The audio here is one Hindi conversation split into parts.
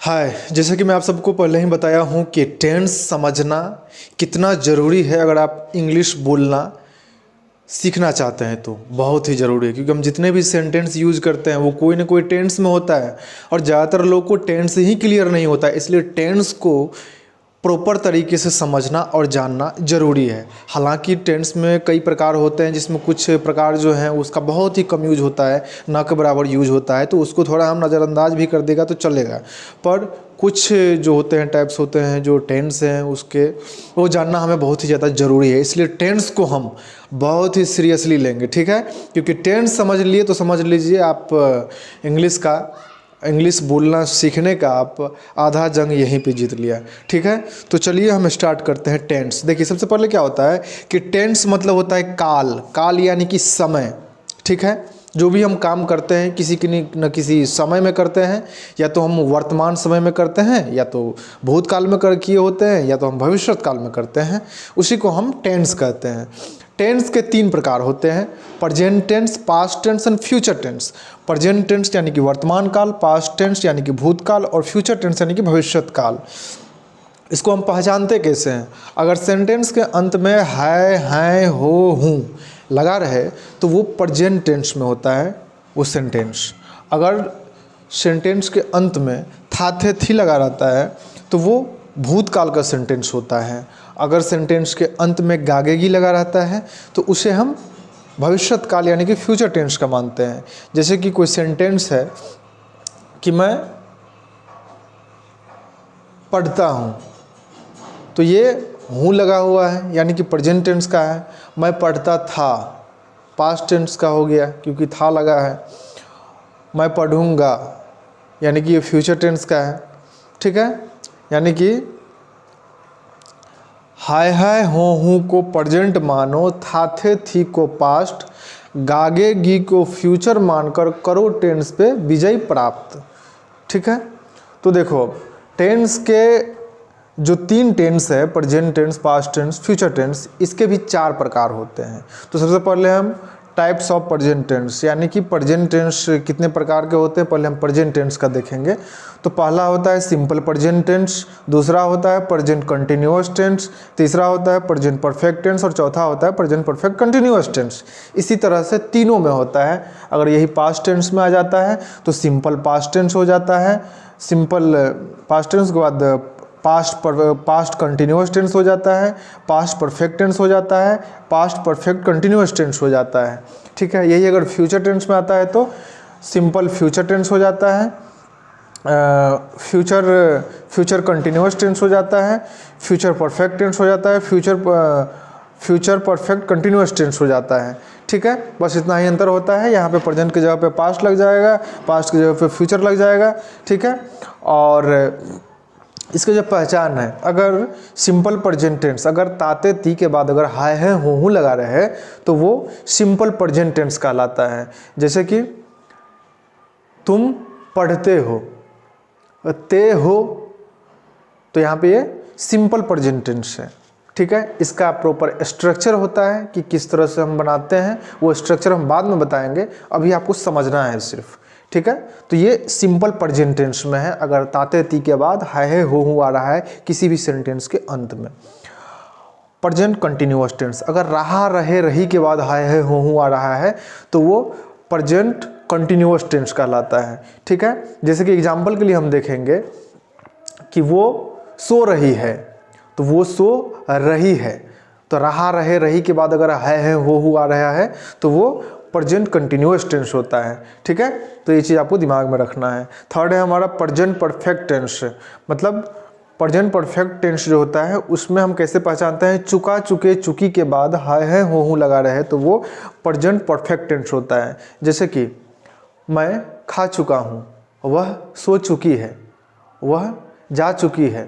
हाय, जैसे कि मैं आप सबको पहले ही बताया हूँ कि टेंस समझना कितना ज़रूरी है। अगर आप इंग्लिश बोलना सीखना चाहते हैं तो बहुत ही ज़रूरी है, क्योंकि हम जितने भी सेंटेंस यूज़ करते हैं वो कोई ना कोई टेंस में होता है और ज़्यादातर लोग को टेंस ही क्लियर नहीं होता है। इसलिए टेंस को प्रॉपर तरीके से समझना और जानना ज़रूरी है। हालांकि टेंस में कई प्रकार होते हैं, जिसमें कुछ प्रकार जो हैं उसका बहुत ही कम यूज होता है, ना के बराबर यूज होता है, तो उसको थोड़ा हम नज़रअंदाज भी कर देगा तो चलेगा। पर कुछ जो होते हैं टाइप्स होते हैं जो टेंस हैं उसके, वो जानना हमें बहुत ही ज़्यादा ज़रूरी है। इसलिए टेंस को हम बहुत ही सीरियसली लेंगे, ठीक है। क्योंकि टेंस समझ लिए तो समझ लीजिए आप इंग्लिश बोलना सीखने का आप आधा जंग यहीं पे जीत लिया, ठीक है। तो चलिए हम स्टार्ट करते हैं टेंस। देखिए, सबसे पहले क्या होता है कि टेंस मतलब होता है काल। काल यानी कि समय, ठीक है। जो भी हम काम करते हैं किसी न किसी समय में करते हैं, या तो हम वर्तमान समय में करते हैं, या तो भूतकाल में कर किए होते हैं, या तो हम भविष्य काल में करते हैं, उसी को हम टेंस कहते हैं। टेंस के 3 प्रकार होते हैं: present tense, past tense and future tense. Present tense यानी कि वर्तमान काल, पास्ट टेंस यानी कि भूतकाल, और फ्यूचर टेंस यानी कि भविष्य काल। इसको हम पहचानते कैसे हैं? अगर सेंटेंस के अंत में है, हैं, हो, हूँ लगा रहे तो वो प्रेजेंट टेंस में होता है वो सेंटेंस। अगर सेंटेंस के अंत में था, थे, थी लगा रहता है तो वो भूतकाल का सेंटेंस होता है। अगर सेंटेंस के अंत में गागेगी लगा रहता है तो उसे हम भविष्यत काल यानी कि फ्यूचर टेंस का मानते हैं। जैसे कि कोई सेंटेंस है कि मैं पढ़ता हूँ, तो ये हूँ लगा हुआ है यानी कि प्रेजेंट टेंस का है। मैं पढ़ता था, पास्ट टेंस का हो गया क्योंकि था लगा है। मैं पढ़ूँगा यानी कि ये फ्यूचर टेंस का है, ठीक है। यानी कि हाय हाय हो हूँ को प्रेजेंट मानो, था थे थी को पास्ट, गागे गी को फ्यूचर मानकर करो टेंस पे विजय प्राप्त, ठीक है। तो देखो, टेंस के जो 3 टेंस है, present tense, past tense, future tense, इसके भी 4 प्रकार होते हैं। तो सबसे पहले हम टाइप्स ऑफ प्रेजेंट टेंस यानी कि प्रेजेंट टेंस कितने प्रकार के होते हैं, पहले हम प्रेजेंट टेंस का देखेंगे। तो पहला होता है सिंपल प्रेजेंट टेंस, दूसरा होता है प्रेजेंट कंटिन्यूअस टेंस, तीसरा होता है प्रेजेंट परफेक्ट टेंस, और चौथा होता है प्रेजेंट परफेक्ट कंटिन्यूअस टेंस। इसी तरह से तीनों में होता है। अगर यही पास्ट टेंस में आ जाता है तो सिंपल पास्ट टेंस हो जाता है, सिंपल पास्ट टेंस के बाद पास्ट कंटिन्यूअस टेंस हो जाता है, पास्ट परफेक्ट टेंस हो जाता है, पास्ट परफेक्ट कंटिन्यूअस टेंस हो जाता है, ठीक है। यही अगर फ्यूचर टेंस में आता है तो सिंपल फ्यूचर टेंस हो जाता है, फ्यूचर कंटिन्यूअस टेंस हो जाता है, फ्यूचर परफेक्ट टेंस हो जाता है, फ्यूचर परफेक्ट कंटिन्यूअस टेंस हो जाता है, ठीक है। बस इतना ही अंतर होता है। यहाँ पे प्रेजेंट की जगह पे पास्ट लग जाएगा, पास्ट की जगह पे फ्यूचर लग जाएगा, ठीक है। और इसका जो पहचान है, अगर सिंपल प्रेजेंट टेंस अगर ताते ती के बाद अगर हाय है हो हूँ लगा रहे तो वो सिंपल प्रेजेंट टेंस कहलाता है। जैसे कि तुम पढ़ते हो, ते हो, तो यहाँ पे ये सिंपल प्रेजेंट टेंस है, ठीक है। इसका प्रॉपर स्ट्रक्चर होता है कि किस तरह से हम बनाते हैं, वो स्ट्रक्चर हम बाद में बताएंगे, अभी आपको समझना है सिर्फ, ठीक है। तो ये सिंपल प्रेजेंट टेंस में है, अगर ताते ती के बाद है हो हूँ आ रहा है किसी भी सेंटेंस के अंत में। प्रेजेंट कंटिन्यूअस टेंस अगर रहा, रहे, रही के बाद है हो हूँ आ रहा है तो वो प्रेजेंट कंटिन्यूअस टेंस कहलाता है, ठीक है। जैसे कि एग्जाम्पल के लिए हम देखेंगे कि वो सो रही है, तो वो सो रही है, तो रहा, रहे, रही के बाद अगर है हो आ रहा है तो वो प्रेजेंट कंटिन्यूअस टेंस होता है, ठीक है। तो ये चीज़ आपको दिमाग में रखना है। थर्ड है हमारा प्रेजेंट परफेक्ट टेंस। मतलब प्रेजेंट परफेक्ट टेंस जो होता है उसमें हम कैसे पहचानते हैं, चुका, चुके, चुकी के बाद है हो हूँ लगा रहे तो वो प्रेजेंट परफेक्ट टेंस होता है। जैसे कि मैं खा चुका हूँ, वह सो चुकी है, वह जा चुकी है,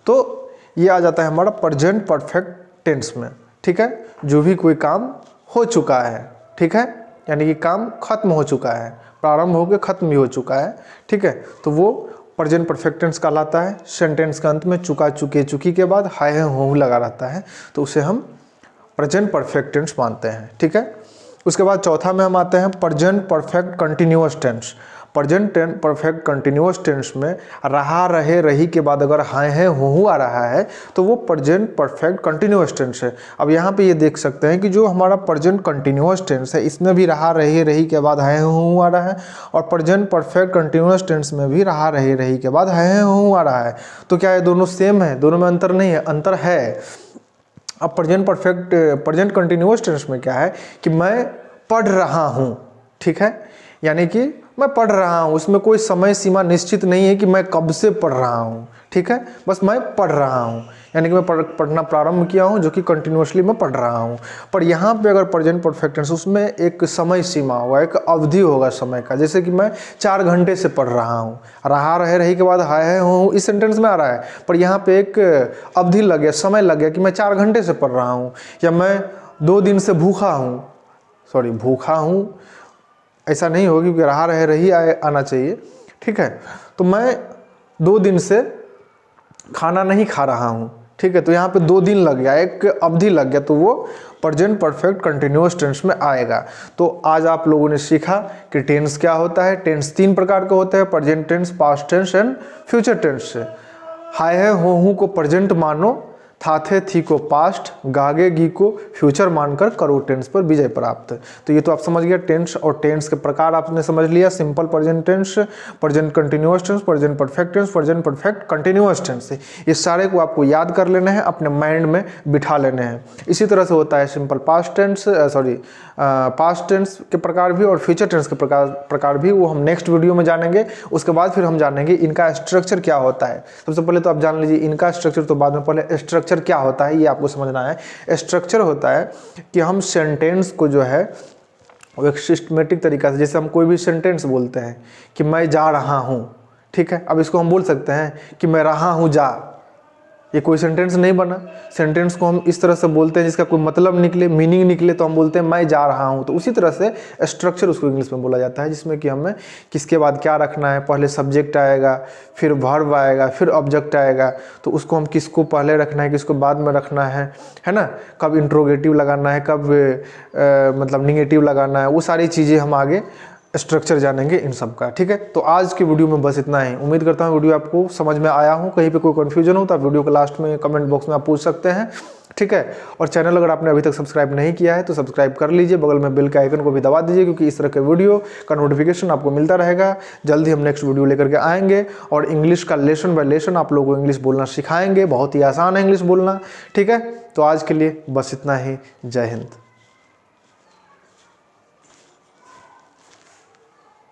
तो ये आ जाता है हमारा प्रेजेंट परफेक्ट टेंस में, ठीक है। जो भी कोई काम हो चुका है, ठीक है, यानी कि काम खत्म हो चुका है, प्रारंभ होकर खत्म भी हो चुका है, ठीक है, तो वो प्रेजेंट परफेक्ट टेंस कहलाता है। सेंटेंस के अंत में चुका, चुके, चुकी के बाद है हो लगा रहता है तो उसे हम प्रेजेंट परफेक्ट टेंस मानते हैं, ठीक है। उसके बाद चौथा में हम आते हैं present perfect continuous tense. Present perfect continuous tense में रहा, रहे, रही के बाद अगर हाय है हूँ आ रहा है तो वो प्रेजेंट परफेक्ट कंटिन्यूअस टेंस है। अब यहाँ पे ये देख सकते हैं कि जो हमारा प्रेजेंट कंटिन्यूअस टेंस है इसमें भी रहा, रहे, रही के बाद हाय हूँ आ रहा है, और प्रेजेंट परफेक्ट कंटिन्यूअस टेंस में भी रहा, रहे, रही के बाद हाय हूँ आ रहा है। तो क्या ये दोनों सेम है? दोनों में अंतर नहीं है, अंतर है। अब प्रेजेंट कंटिन्यूअस टेंस में क्या है कि मैं पढ़ रहा हूँ, ठीक है, यानी कि मैं पढ़ रहा हूँ, उसमें कोई समय सीमा निश्चित नहीं है कि मैं कब से पढ़ रहा हूँ, ठीक है, बस मैं पढ़ रहा हूँ, यानी कि मैं पढ़ना प्रारंभ किया हूँ, जो कि कंटिन्यूअसली मैं पढ़ रहा हूँ। पर यहाँ पे अगर प्रेजेंट परफेक्ट टेंस, उसमें एक समय सीमा होगा, एक अवधि होगा समय का, जैसे कि मैं 4 घंटे से पढ़ रहा हूँ, रहा, रहे, रही के बाद हाय है हूँ इस सेंटेंस में आ रहा है, पर यहाँ पे एक अवधि लग गया, समय लग गया कि मैं 4 घंटे से पढ़ रहा हूँ, या मैं 2 दिन से भूखा हूँ, ऐसा नहीं होगा क्योंकि रहा, रहे, रही आना चाहिए, ठीक है। तो मैं 2 दिन से खाना नहीं खा रहा हूँ, ठीक है, तो यहाँ पे 2 दिन लग गया, एक अवधि लग गया, तो वो प्रेजेंट परफेक्ट कंटिन्यूअस टेंस में आएगा। तो आज आप लोगों ने सीखा कि टेंस क्या होता है। टेंस 3 प्रकार के होते हैं, present tense, past tense and future tense से। हाय है हूँ को प्रेजेंट मानो, था थे थी को पास्ट, गागे गी को फ्यूचर मानकर करो टेंस पर विजय प्राप्त। तो ये तो आप समझ गए टेंस, और टेंस के प्रकार आपने समझ लिया, simple present tense, present continuous tense, present perfect tense, present perfect continuous tense. ये सारे को आपको याद कर लेने हैं, अपने माइंड में बिठा लेने हैं। इसी तरह से होता है simple past tense, past tense के प्रकार भी और फ्यूचर टेंस के प्रकार भी, वो हम नेक्स्ट वीडियो में जानेंगे। उसके बाद फिर हम जानेंगे इनका स्ट्रक्चर क्या होता है। सबसे पहले तो आप जान लीजिए इनका स्ट्रक्चर, तो बाद में पहले स्ट्रक्चर क्या होता है ये आपको समझना है। स्ट्रक्चर होता है कि हम सेंटेंस को जो है वो एक सिस्टमेटिक तरीका से, जैसे हम कोई भी सेंटेंस बोलते हैं कि मैं जा रहा हूं, ठीक है, अब इसको हम बोल सकते हैं कि मैं रहा हूं जा, ये कोई सेंटेंस नहीं बना। सेंटेंस को हम इस तरह से बोलते हैं जिसका कोई मतलब निकले, मीनिंग निकले, तो हम बोलते हैं मैं जा रहा हूँ। तो उसी तरह से स्ट्रक्चर उसको इंग्लिश में बोला जाता है, जिसमें कि हमें किसके बाद क्या रखना है, पहले सब्जेक्ट आएगा, फिर वर्ब आएगा, फिर ऑब्जेक्ट आएगा, तो उसको हम किसको पहले रखना है, किसको बाद में रखना है ना, कब इंट्रोगेटिव लगाना है, कब मतलब निगेटिव लगाना है, वो सारी चीज़ें हम आगे स्ट्रक्चर जानेंगे इन सब का, ठीक है। तो आज की वीडियो में बस इतना ही। उम्मीद करता हूँ वीडियो आपको समझ में आया हो। कहीं पे कोई कन्फ्यूजन हो तो आप वीडियो के लास्ट में कमेंट बॉक्स में आप पूछ सकते हैं, ठीक है। और चैनल अगर आपने अभी तक सब्सक्राइब नहीं किया है तो सब्सक्राइब कर लीजिए, बगल में बेल के आइकन को भी दबा दीजिए, क्योंकि इस तरह के वीडियो का नोटिफिकेशन आपको मिलता रहेगा। जल्द ही हम नेक्स्ट वीडियो लेकर के आएंगे और इंग्लिश का लेसन बाय लेसन आप लोगों को इंग्लिश बोलना सिखाएंगे। बहुत ही आसान है इंग्लिश बोलना, ठीक है। तो आज के लिए बस इतना ही। जय हिंद।